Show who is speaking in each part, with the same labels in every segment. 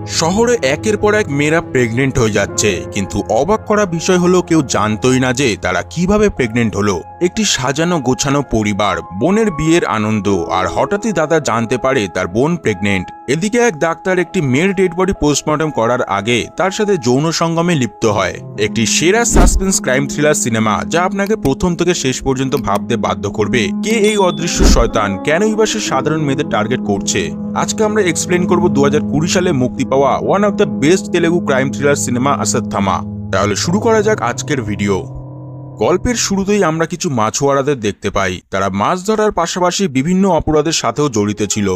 Speaker 1: শহরে একের পর এক মেয়েরা প্রেগনেন্ট হয়ে যাচ্ছে, কিন্তু অবাক করা বিষয় হলো কেউ জানতোই না যে তারা কিভাবে প্রেগনেন্ট হলো। একটি সাজানো গোছানো পরিবার, বোনের বিয়ের আনন্দ, আর হঠাৎই দাদা জানতে পারে তার বোন প্রেগনেন্ট। এদিকে এক ডাক্তার একটি মেয়ের ডেড বডি পোস্টমর্টম করার আগে তার সাথে যৌন সঙ্গমে লিপ্ত হয়। একটি সেরা সাসপেন্স ক্রাইম থ্রিলার সিনেমা যা আপনাকে প্রথম থেকে শেষ পর্যন্ত ভাবতে বাধ্য করবে কে এই অদৃশ্য শয়তান, কেনই বা সে সাধারণ মেয়েদের টার্গেট করছে। আজকে আমরা এক্সপ্লেন করব 2020 সালে মুক্তি পাওয়া one of the best Telugu crime thriller cinema Ashwatthama. তাহলে শুরু করা যাক আজকের ভিডিও। গল্পের শুরুতেই আমরা কিছু মাছুয়ারাদের দেখতে পাই। তারা মাছ ধরার পাশাপাশি বিভিন্ন অপরাধের সাথেও জড়িত ছিল।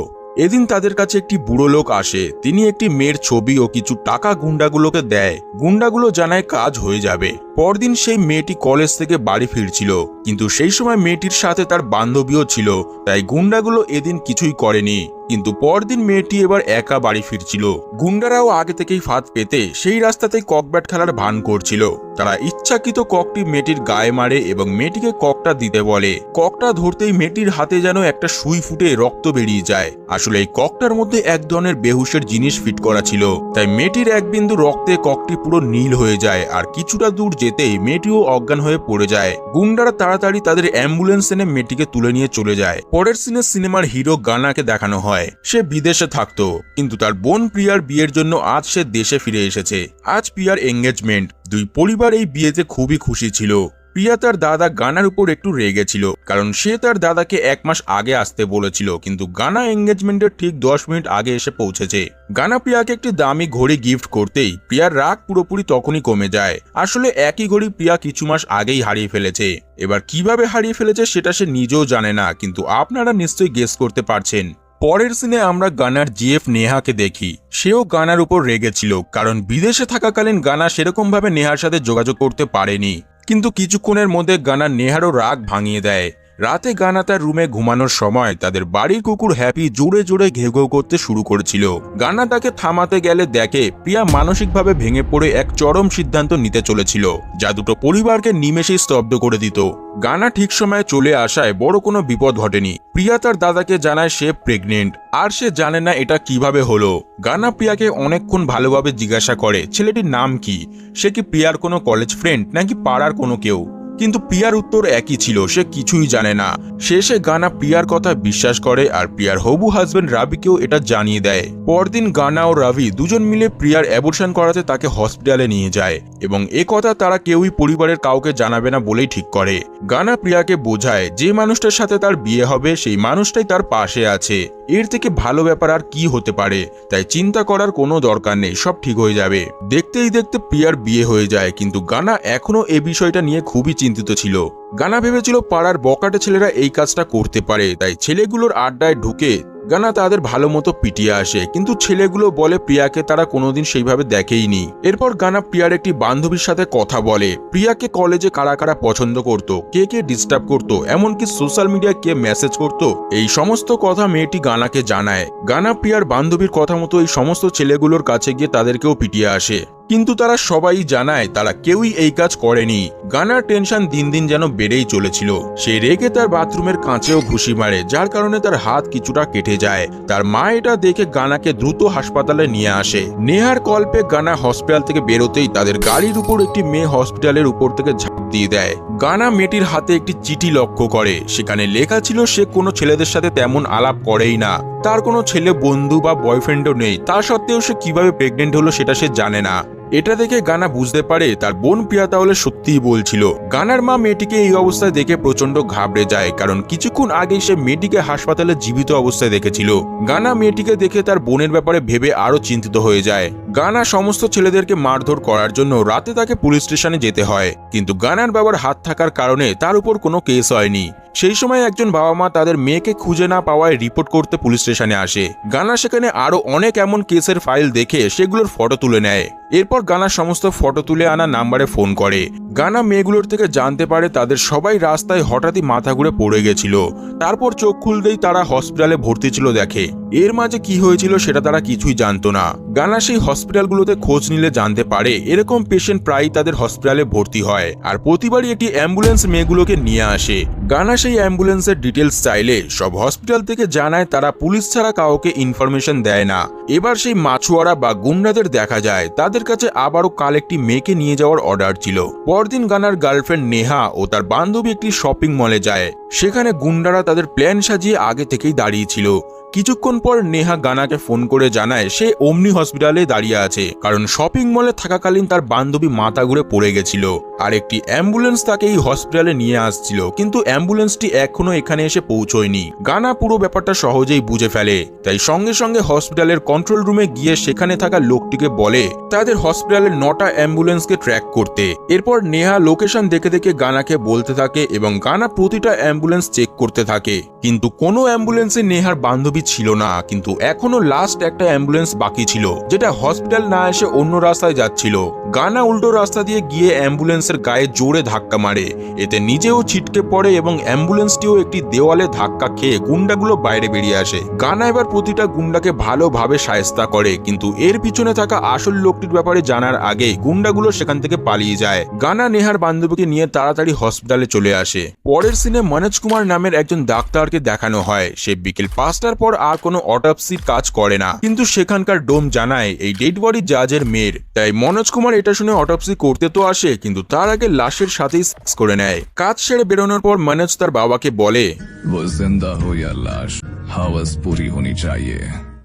Speaker 1: এদিন তাদের কাছে একটি বুড়ো লোক আসে। তিনি একটি মেয়ের ছবি ও কিছু টাকা গুন্ডাগুলোকে দেয়। গুন্ডাগুলো জানায় কাজ হয়ে যাবে। পরদিন সেই মেয়েটি কলেজ থেকে বাড়ি ফিরছিল, কিন্তু সেই সময় মেয়েটির সাথে তার বান্ধবীও ছিল, তাই গুন্ডাগুলো এদিন কিছুই করেনি। কিন্তু পরদিন মেয়েটি এবার একা বাড়ি ফিরছিল। গুন্ডারাও আগে থেকেই ফাঁদ পেতে সেই রাস্তাতেই ককব্যাট খেলার ভান করছিল। তারা ইচ্ছাকৃত ককটি মেয়েটির গায়ে মারে এবং মেয়েটিকে ককটা দিতে বলে। ককটা ধরতেই মেয়েটির হাতে যেন একটা সুই ফুটে রক্ত বেরিয়ে যায়। আসলে এই ককটার মধ্যে এক ধরনের বেহুশের জিনিস ফিট করা ছিল, তাই মেয়েটির এক বিন্দু রক্তে ককটি পুরো নীল হয়ে যায়। আর কিছুটা দূর যেতেই মেয়েটিও অজ্ঞান হয়ে পড়ে যায়। গুন্ডারা তাড়াতাড়ি তাদের অ্যাম্বুলেন্স এনে মেয়েটিকে তুলে নিয়ে চলে যায়। পরের সিনে সিনেমার হিরো গানাকে দেখানো হয়। সে বিদেশে থাকতো, কিন্তু তার বোন প্রিয়ার বিয়ের জন্য আজ সে দেশে ফিরে এসেছে। আজ প্রিয়ার এঙ্গেজমেন্ট। দুই পরিবার এই বিয়েতে খুবই খুশি ছিল। প্রিয়া তার দাদা গানার উপর একটু রেগে ছিল, কারণ সে তার দাদাকে 1 মাস আগে আসতে বলেছিল, কিন্তু গানা এঙ্গেজমেন্টের ঠিক 10 মিনিট আগে এসে পৌঁছেছে। গানা প্রিয়াকে একটি দামি ঘড়ি গিফট করতেই প্রিয়ার রাগ পুরোপুরি তখনই কমে যায়। আসলে একই ঘড়ি প্রিয়া কিছু মাস আগেই হারিয়ে ফেলেছে। এবার কিভাবে হারিয়ে ফেলেছে সেটা সে নিজেও জানে না, কিন্তু আপনারা নিশ্চয়ই গেস করতে পারছেন। পরের সিনে আমরা গানার জিএফ নেহাকে দেখি। সেও গানার উপর রেগেছিল, কারণ বিদেশে থাকাকালীন গানা সেরকম ভাবে নেহার সাথে যোগাযোগ করতে পারেনি। কিন্তু কিছুক্ষণের মধ্যে গানা নেহারও রাগ ভাঙিয়ে দেয়। রাতে গানা তার রুমে ঘুমানোর সময় তাদের বাড়ির কুকুর হ্যাপি জোরে জোরে ঘেউ ঘেউ করতে শুরু করেছিল। গানা তাকে থামাতে গেলে দেখে প্রিয়া মানসিকভাবে ভেঙে পড়ে এক চরম সিদ্ধান্ত নিতে চলেছিল, যা দুটো পরিবারকে নিমেষেই স্তব্ধ করে দিত। গানা ঠিক সময়ে চলে আসায় বড় কোনো বিপদ ঘটেনি। প্রিয়া তার দাদাকে জানায় সে প্রেগনেন্ট, আর সে জানে না এটা কিভাবে হলো। গানা প্রিয়াকে অনেকক্ষণ ভালোভাবে জিজ্ঞাসা করে ছেলেটির নাম কি, সে কি প্রিয়ার কোনো কলেজ ফ্রেন্ড নাকি পাড়ার কোনো কেউ, কিন্তু প্রিয়ার উত্তর একই ছিল, সে কিছুই জানে না। শেষে গানা প্রিয়ার কথা বিশ্বাস করে আর প্রিয়ার হবু হাজবেন্ড রাবিকেও এটা জানিয়ে দেয়। পরদিন গানা ও রাবি দুজন মিলে প্রিয়ার অ্যাবর্শন করাতে তাকে হসপিটালে নিয়ে যায় এবং এ কথা তারা কেউই পরিবারের কাউকে জানাবে না বলেই ঠিক করে। গানা প্রিয়াকে বোঝায় যে মানুষটার সাথে তার বিয়ে হবে সেই মানুষটাই তার পাশে আছে। এর থেকে ভালো ব্যাপার আর কি হতে পারে, তাই চিন্তা করার কোনো দরকার নেই, সব ঠিক হয়ে যাবে। দেখতেই দেখতে প্রিয়ার বিয়ে হয়ে যায়, কিন্তু গানা এখনো এই বিষয়টা নিয়ে খুবই চিন্তিত ছিল। গানা ভেবেছিল পাড়ার বকাটে ছেলেরা এই কাজটা করতে পারে, তাই ছেলেগুলোর আড্ডায় ঢুকে গানা তাদের ভালো মতো পিটিয়ে আসে, কিন্তু ছেলেগুলো বলে প্রিয়াকে তারা কোনোদিন সেইভাবে দেখেইনি। এরপর গানা প্রিয়ার একটি বান্ধবীর সাথে কথা বলে প্রিয়াকে কলেজে কারা কারা পছন্দ করত, কে কে ডিস্টার্ব করত, এমনকি সোশ্যাল মিডিয়া কে মেসেজ করত, এই সমস্ত কথা মেয়েটি গানাকে জানায়। গানা প্রিয়ার বান্ধবীর কথা মতো এই সমস্ত ছেলেগুলোর কাছে গিয়ে তাদেরকেও পিটিয়ে আসে, কিন্তু তারা সবাই জানায় তারা কেউই এই কাজ করেনি। গানার টেনশন দিন দিন যেন বেড়েই চলেছিল। সে রেগে তার বাথরুমের কাঁচেও ঘুষি মারে, যার কারণে তার হাত কিছুটা কেটে যায়। তার মা এটা দেখে গানাকে দ্রুত হাসপাতালে নিয়ে আসে। নেহার কল্পে গানা হসপিটাল থেকে বেরোতেই তাদের গাড়ির উপর একটি মেয়ে হসপিটালের উপর থেকে ঝাঁপ দিয়ে দেয়। গানা মেয়েটির হাতে একটি চিঠি লক্ষ্য করে, সেখানে লেখা ছিল সে কোনো ছেলেদের সাথে তেমন আলাপ করেই না, তার কোনো ছেলে বন্ধু বা বয়ফ্রেন্ডও নেই। তা সত্ত্বেও সে কিভাবে প্রেগনেন্ট হলো সেটা সে জানে না। এটা দেখে গানা বুঝতে পারে তার বোন প্রিয়া তাহলে সত্যিই বলছিল। গানার মা মেয়েটিকে এই অবস্থায় দেখে প্রচন্ড ঘাবড়ে যায়, কারণ কিছুক্ষণ আগেই সে মেয়েটিকে হাসপাতালে জীবিত অবস্থায় দেখেছিল। গানা মেয়েটিকে দেখে তার বোনের ব্যাপারে ভেবে আরো চিন্তিত হয়ে যায়। গানা সমস্ত ছেলেদেরকে মারধর করার জন্য রাতে তাকে পুলিশ স্টেশনে যেতে হয়, কিন্তু গানার বাবার হাত থাকার কারণে তার উপর কোনো কেস হয়নি। সেই সময় একজন বাবা মা তাদের মেয়েকে খুঁজে না পাওয়ায় রিপোর্ট করতে পুলিশ স্টেশনে আসে। গানা সেখানে আরো অনেক এমন কেসের ফাইল দেখে সেগুলোর ফটো তুলে নেয়। এরপর গানা সমস্ত ফটো তুলে আনা নাম্বারে ফোন করে। গানা মেয়েগুলোর থেকে জানতে পারে তাদের সবাই রাস্তায় হঠাৎই মাথা ঘুরে পড়ে গেছিল। তারপর চোখ খুলতেই তারা হসপিটালে ভর্তি ছিল দেখে। এর মাঝে কি হয়েছিল সেটা তারা কিছুই জানতো না। গানা সেই হসপিটালগুলোতে খোঁজ নিলে জানতে পারে এরকম পেশেন্ট প্রায়ই তাদের হসপিটালে ভর্তি হয়, আর প্রতিবারই একটি অ্যাম্বুলেন্স মেয়েগুলোকে নিয়ে আসে। গানা সেই অ্যাম্বুলেন্সের ডিটেলস চাইলে সব হসপিটাল থেকে জানায় তারা পুলিশ ছাড়া কাউকে ইনফরমেশন দেয় না। এবার সেই মাছুয়ারা বা গুন্ডাদের দেখা যায় তাদের কাছে আবারও কাল একটি মেয়েকে নিয়ে যাওয়ার অর্ডার ছিল। পরদিন গানার গার্লফ্রেন্ড নেহা ও তার বান্ধবী একটি শপিং মলে যায়। সেখানে গুন্ডারা তাদের প্ল্যান সাজিয়ে আগে থেকেই দাঁড়িয়েছিল। কিছুক্ষণ পর নেহা গানাকে ফোন করে জানায় সে ওমনি হসপিটালে দাঁড়িয়ে আছে, কারণ শপিং মলে থাকাকালীন তার বান্ধবী মাথা ঘুরে পড়ে গেছিল আর একটি অ্যাম্বুলেন্স তাকে এই হসপিটালে নিয়ে আসছিল, কিন্তু অ্যাম্বুলেন্সটি এখনো এখানে এসে পৌঁছয়নি। গানা পুরো ব্যাপারটা সহজেই বুঝে ফেলে, তাই সঙ্গে সঙ্গে হসপিটালের কন্ট্রোল রুমে গিয়ে সেখানে থাকা লোকটিকে বলে তাদের হসপিটালের 9টা অ্যাম্বুলেন্সকে ট্র্যাক করতে। এরপর নেহা লোকেশন দেখে দেখে গানাকে বলতে থাকে এবং গানা প্রতিটা অ্যাম্বুলেন্স চেক করতে থাকে, কিন্তু কোনো অ্যাম্বুলেন্সে নেহার বান্ধবী ছিল না। কিন্তু এখনো লাস্ট একটা অ্যাম্বুলেন্স বাকি ছিল, যেটা হসপিটাল না এসে অন্য রাস্তায় যাচ্ছিল। গানা উল্টো রাস্তা দিয়ে গিয়ে অ্যাম্বুলেন্সের গায়ে জোরে ধাক্কা মারে, এতে নিজেও ছিটকে পড়ে এবং অ্যাম্বুলেন্সটিও একটি দেওয়ালে ধাক্কা খেয়ে গুন্ডাগুলো বাইরে বেরিয়ে আসে। গানা এবার প্রতিটা গুন্ডাকে ভালোভাবে শায়েস্তা করে, কিন্তু এর পিছনে থাকা আসল লোকটির ব্যাপারে জানার আগেই গুন্ডাগুলো সেখান থেকে পালিয়ে যায়। গানা নেহার বান্ধবীকে নিয়ে তাড়াতাড়ি হসপিটালে চলে আসে। পরের সিনে মনোজ কুমার নামের একজন ডাক্তারকে দেখানো হয়। সে বিকেল 5টার পর আর কোনো অটোপসির কাজ করে না, কিন্তু সেখানকার ডোম জানায় এই ডেড বডি জাজের মেয়ের। তাই মনোজ কুমার এটা শুনে অটোপসি করতে তো আসে, কিন্তু তার আগে লাশের সাথেই সেক্স করে নেয়। কাজ সেরে বেরোনোর পর মনোজ তার বাবাকে বলে
Speaker 2: वो जिंदा हो या लाश हवस पूरी होनी चाहिए।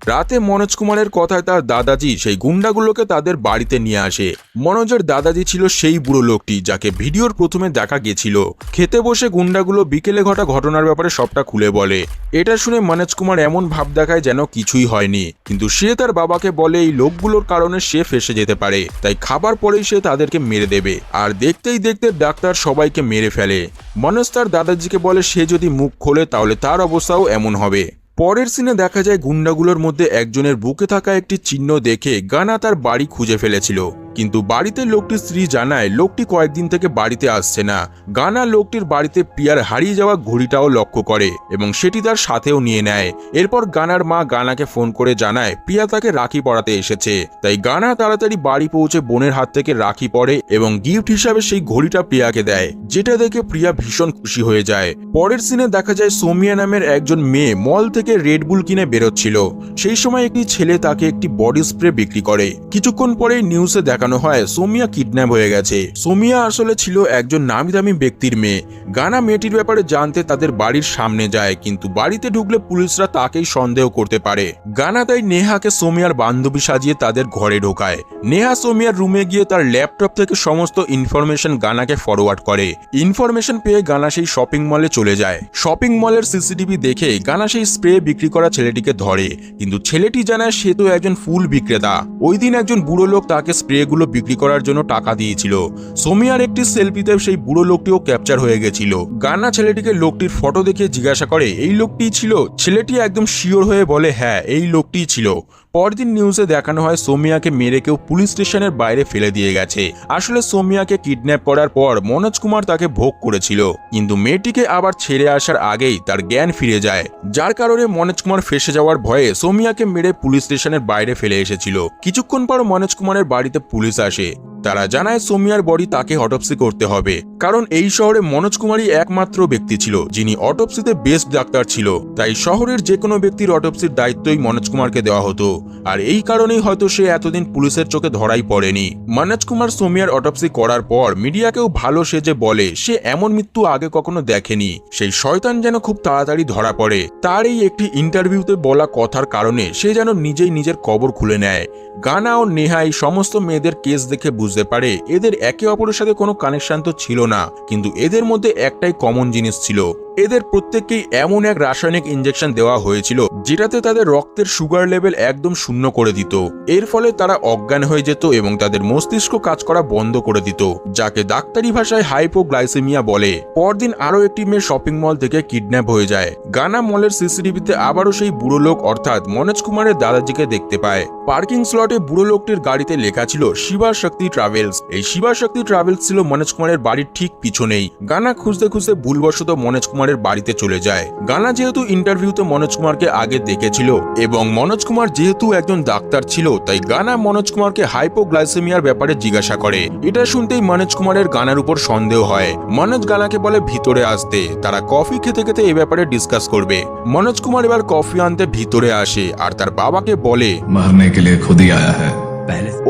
Speaker 1: রাতে মনোজ কুমারের কথায় তার দাদাজি সেই গুন্ডাগুলোকে তাদের বাড়িতে নিয়ে আসে। মনোজের দাদাজি ছিল সেই বুড়ো লোকটি যাকে ভিডিওর প্রথমে দেখা গেছিল। খেতে বসে গুন্ডাগুলো বিকেলে ঘটা ঘটনার ব্যাপারে সবটা খুলে বলে। এটা শুনে মনোজ কুমার এমন ভাব দেখায় যেন কিছুই হয়নি, কিন্তু সে তার বাবাকে বলে এই লোকগুলোর কারণে সে ফেসে যেতে পারে, তাই খাবার পরেই সে তাদেরকে মেরে দেবে। আর দেখতেই দেখতে ডাক্তার সবাইকে মেরে ফেলে। মনোজ তার দাদাজিকে বলে সে যদি মুখ খোলে তাহলে তার অবস্থাও এমন হবে। পরের সিনে দেখা যায় গুন্ডাগুলোর মধ্যে একজনের বুকে থাকা একটি চিহ্ন দেখে গানা তার বাড়ি খুঁজে ফেলেছিল, কিন্তু বাড়িতে লোকটির স্ত্রী জানায় লোকটি কয়েকদিন থেকে বাড়িতে আসছে না। গানা লোকটির বাড়িতে প্রিয়ার হারিয়ে যাওয়া ঘড়িটাও লক্ষ্য করে এবং সেটি তার সাথেও নিয়ে নেয়। এরপর গানার মা গানাকে ফোন করে জানায় প্রিয়া তাকে রাখি পরাতে এসেছে, তাই গানা তাড়াতাড়ি বাড়ি পৌঁছে বোনের হাত থেকে রাখি পরে এবং গিফট হিসাবে সেই ঘড়িটা প্রিয়াকে দেয়, যেটা দেখে প্রিয়া ভীষণ খুশি হয়ে যায়। পরের সিনে দেখা যায় সোমিয়া নামের একজন মেয়ে মল থেকে রেডবুল কিনে বেরোচ্ছিল। সেই সময় একটি ছেলে তাকে একটি বডি স্প্রে বিক্রি করে। কিছুক্ষণ পরেই নিউজে দেখানো হয় সোমিয়া কিডন্যাপ হয়ে গেছে। সোমিয়া আসলে ছিল একজন নামি দামি ব্যক্তির মেয়ে। গানা মেয়েটির ব্যাপারে জানতে তাদের বাড়ির সামনে যায়, কিন্তু বাড়িতে ঢুকলে পুলিশরা তাকেই সন্দেহ করতে পারে। গানা তাই নেহাকে সোমিয়ার বান্ধবী সাজিয়ে তাদের ঘরে ঢোকায়। নেহা সোমিয়ার রুমে গিয়ে তার ল্যাপটপ থেকে সমস্ত ইনফরমেশন গানাকে ফরওয়ার্ড করে। ইনফরমেশন পেয়ে গানা সেই শপিং মলে চলে যায়। শপিং মলের সিসিটিভি দেখে গানা সেই স্প্রে বিক্রি করা ছেলেটিকে ধরে, কিন্তু ছেলেটি জানায় সে তো একজন ফুল বিক্রেতা। ওই দিন একজন বুড়ো লোক তাকে স্প্রেগুলো বিক্রি করার জন্য টাকা দিয়েছিল। সোমিয়ার একটি সেলফিতে সেই বুড়ো লোকটিও ক্যাপচার হয়ে গেছিল। গানা ছেলেটিকে লোকটির ফটো দেখে জিজ্ঞাসা করে এই লোকটিই ছিল। ছেলেটি একদম শিওর হয়ে বলে হ্যাঁ এই লোকটিই ছিল। পরদিন নিউজে দেখানো হয় সোমিয়াকে মেরে কেউ পুলিশ স্টেশনের বাইরে ফেলে দিয়ে গেছে। আসলে সোমিয়াকে কিডন্যাপ করার পর মনোজ কুমার তাকে ভোগ করেছিল, কিন্তু মেয়েটিকে আবার ছেড়ে আসার আগেই তার জ্ঞান ফিরে যায়, যার কারণে মনোজ কুমার ফেসে যাওয়ার ভয়ে সোমিয়াকে মেরে পুলিশ স্টেশনের বাইরে ফেলে এসেছিল। কিছুক্ষণ পর মনোজ কুমারের বাড়িতে পুলিশ আসে। তারা জানায় সোমিয়ার বডি তাকে অটোপসি করতে হবে, কারণ এই শহরে মনোজ কুমারই একমাত্র ব্যক্তি ছিল যিনি অটোপসিতে বেস্ট ডাক্তার ছিল। তাই শহরের যে কোনো ব্যক্তির অটোপসির দায়িত্বই মনোজ কুমারকে দেওয়া হতো, আর এই কারণেই হয়তো সে এতদিন পুলিশের চোখে ধরাই পড়েনি। মনোজ কুমার সোমিয়ার অটোপসি করার পর মিডিয়াকেও ভালো সেজে বলে সে এমন মৃত্যু আগে কখনো দেখেনি। সেই শয়তান যেন খুব তাড়াতাড়ি ধরা পড়ে। তার এই একটি ইন্টারভিউতে বলা কথার কারণে সে যেন নিজেই নিজের কবর খুলে নেয়। গানা ও নেহা এই সমস্ত মেয়েদের কেস দেখে বুঝতে পারে এদের একে অপরের সাথে কোনো কানেকশন তো ছিল না, কিন্তু এদের মধ্যে একটাই কমন জিনিস ছিল, এদের প্রত্যেককেই এমন এক রাসায়নিক ইনজেকশন দেওয়া হয়েছিল যেটাতে তাদের রক্তের সুগার লেভেল একদম শূন্য করে দিত। এর ফলে তারা অজ্ঞান হয়ে যেত এবং তাদের মস্তিষ্ক কাজ করা বন্ধ করে দিত, যাকে ডাক্তারি ভাষায় হাইপোগ্লাইসেমিয়া বলে। পরদিন আরো একটি মেয়ে শপিং মল থেকে কিডন্যাপ হয়ে যায়। গানা মলের সিসিটিভিতে আবারও সেই বুড়ো লোক অর্থাৎ মনোজ কুমারের দাদাজিকে দেখতে পায়। পার্কিং স্লটে বুড়ো লোকটির গাড়িতে লেখা ছিল শিবা শক্তি ট্রাভেলস। এই শিবা শক্তি ট্রাভেলস ছিল মনোজ কুমারের বাড়ির ঠিক পিছনেই। গানা খুঁজতে খুঁজতে ভুলবশত মনোজ কুমার কুমারের বাড়িতে চলে যায়। গানা যেহেতু ইন্টারভিউতে মনোজ কুমারকে আগে দেখেছিল এবং মনোজ কুমার যেহেতু একজন ডাক্তার ছিল, তাই গানা মনোজ কুমারকে হাইপোগ্লাইসেমিয়ার ব্যাপারে জিজ্ঞাসা করে। এটা শুনতেই মনোজ কুমারের গানার উপর সন্দেহ হয়। মনোজ গানাকে বলে ভিতরে আসতে, তারা কফি খেতে খেতে এ ব্যাপারে ডিসকাস করবে। মনোজ কুমার এবার কফি আনতে ভিতরে আসে আর তার বাবাকে বলে
Speaker 2: मरने के लिए खुद ही आया है।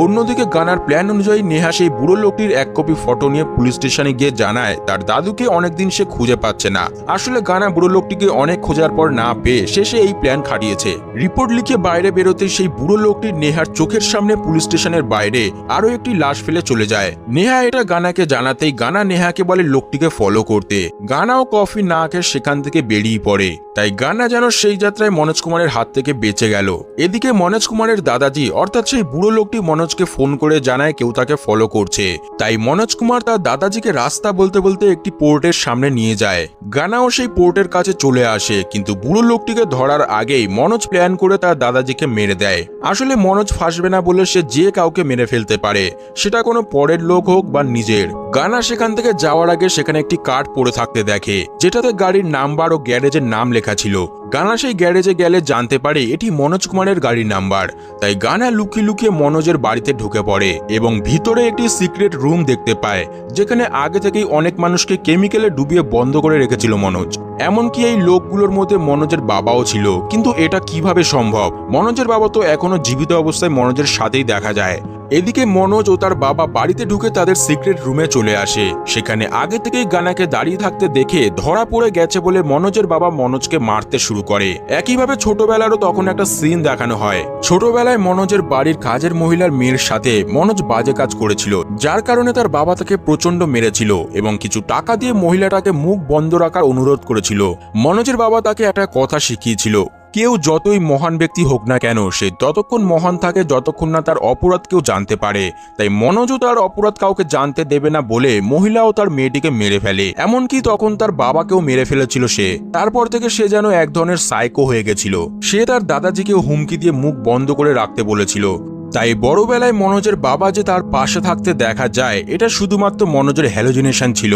Speaker 1: অন্যদিকে গানার প্ল্যান অনুযায়ী নেহা সেই বুড়ো লোকটির এক কপি ফটো নিয়ে পুলিশ স্টেশনে গিয়ে জানায় তার দাদুকে অনেকদিন সে খুঁজে পাচ্ছে না। আসলে গানা বুড়ো লোকটিকে অনেক খোঁজার পর না পেয়ে শেষে এই প্ল্যান খাটিয়েছে। রিপোর্ট লিখে বাইরে বেরোতে সেই বুড়ো লোকটি নেহার চোখের সামনে পুলিশ স্টেশনের বাইরে আরো একটি লাশ ফেলে চলে যায়। নেহা এটা গানাকে জানাতেই গানা নেহাকে বলে লোকটিকে ফলো করতে। গানাও কফি না খেয়ে সেখান থেকে বেরিয়ে পড়ে। তাই গানা যেন সেই যাত্রায় মনোজ কুমারের হাত থেকে বেঁচে গেল। এদিকে মনোজ কুমারের দাদাজি অর্থাৎ সেই বুড়ো লোকটি মনোজকে ফোন করে জানায় কেউ তাকে ফলো করছে। তাই মনোজ কুমার তার দাদাজিকে রাস্তা বলতে বলতে একটি পোর্টের সামনে নিয়ে যায়। গানাও সেই পোর্টের কাছে চলে আসে, কিন্তু বুড়ো লোকটিকে ধরার আগেই মনোজ প্ল্যান করে তার দাদাজিকে মেরে দেয়। আসলে মনোজ ফাঁসবে না বলে সে যে কাউকে মেরে ফেলতে পারে, সেটা কোনো পরের লোক হোক বা নিজের। গানা সেখান থেকে যাওয়ার আগে সেখানে একটি কার্ড পড়ে থাকতে দেখে, যেটাতে গাড়ির নাম্বার ও গ্যারেজের নাম লেখা ছিল। গানা সেই গ্যারেজে গেলে জানতে পারে এটি মনোজ কুমারের গাড়ির নাম্বার। তাই গানা লুকিয়ে লুকিয়ে মনোজের বাড়িতে ঢুকে পড়ে এবং ভিতরে একটি সিক্রেট রুম দেখতে পায়, যেখানে আগে থেকেই অনেক মানুষকে কেমিক্যালে ডুবিয়ে বন্ধ করে রেখেছিল মনোজ। এমনকি এই লোকগুলোর মধ্যে মনোজের বাবাও ছিল। কিন্তু এটা কিভাবে সম্ভব? মনোজের বাবা তো এখনো জীবিত অবস্থায় মনোজের সাথেই দেখা যায়। এদিকে মনোজ ও তার বাবা বাড়িতে ঢুকে তাদের সিক্রেট রুমে চলে আসে। সেখানে আগে থেকেই গানাকে দাঁড়িয়ে থাকতে দেখে ধরা পড়ে গেছে বলে মনোজের বাবা মনোজকে মারতে শুরু করে। একইভাবে ছোটবেলারও তখন একটা সিন দেখানো হয়। ছোটবেলায় মনোজের বাড়ির কাজের মহিলার মেয়ের সাথে মনোজ বাজে কাজ করেছিল, যার কারণে তার বাবা তাকে প্রচন্ড মেরেছিল এবং কিছু টাকা দিয়ে মহিলাটাকে মুখ বন্ধ রাখার অনুরোধ করেছিল। মনোজের বাবা তাকে একটা কথা শিখিয়েছিল, কেউ যতই মহান ব্যক্তি হোক না কেন সে ততক্ষণ মহান থাকে যতক্ষণ না তার অপরাধ কেউ জানতে পারে। তাই মনোজও তার অপরাধ কাউকে জানতে দেবে না বলে মহিলাও তার মেয়েটিকে মেরে ফেলে। এমনকি তখন তার বাবাকেও মেরে ফেলেছিল সে। তারপর থেকে সে যেন এক ধরনের সাইকো হয়ে গেছিল। সে তার দাদাজিকেও হুমকি দিয়ে মুখ বন্ধ করে রাখতে বলেছিল। তাই বড়বেলায় মনোজের বাবা যে তার পাশে থাকতে দেখা যায়, এটা শুধুমাত্র মনোজের হ্যালুজিনেশন ছিল।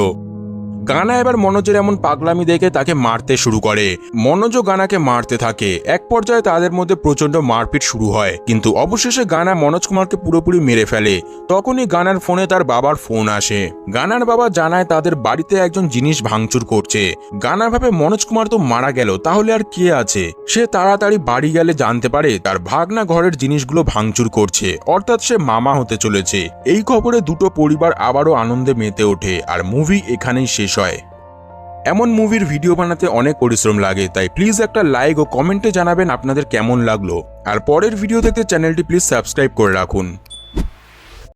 Speaker 1: গানা এবার মনোজের এমন পাগলামি দেখে তাকে মারতে শুরু করে। মনোজও গানাকে মারতে থাকে। এক পর্যায়ে তাদের মধ্যে প্রচন্ড মারপিট শুরু হয়, কিন্তু অবশেষে গানা মনোজ কুমারকে পুরোপুরি মেরে ফেলে। তখনই গানার ফোনে তার বাবার ফোন আসে। গানার বাবা জানায় তাদের বাড়িতে একজন জিনিস ভাঙচুর করছে। গানা ভাবে মনোজ কুমার তো মারা গেল, তাহলে আর কে আছে? সে তাড়াতাড়ি বাড়ি গেলে জানতে পারে তার ভাগনা ঘরের জিনিসগুলো ভাঙচুর করছে, অর্থাৎ সে মামা হতে চলেছে। এই খবরে দুটো পরিবার আবারও আনন্দে মেতে ওঠে আর মুভি এখানেই শেষ হয়। এমন মুভির ভিডিও বানাতে অনেক পরিশ্রম লাগে, তাই প্লিজ একটা লাইক ও কমেন্টে জানাবেন আপনাদের কেমন লাগলো। আর পরের ভিডিও দেখতে চ্যানেলটি প্লিজ সাবস্ক্রাইব করে রাখুন।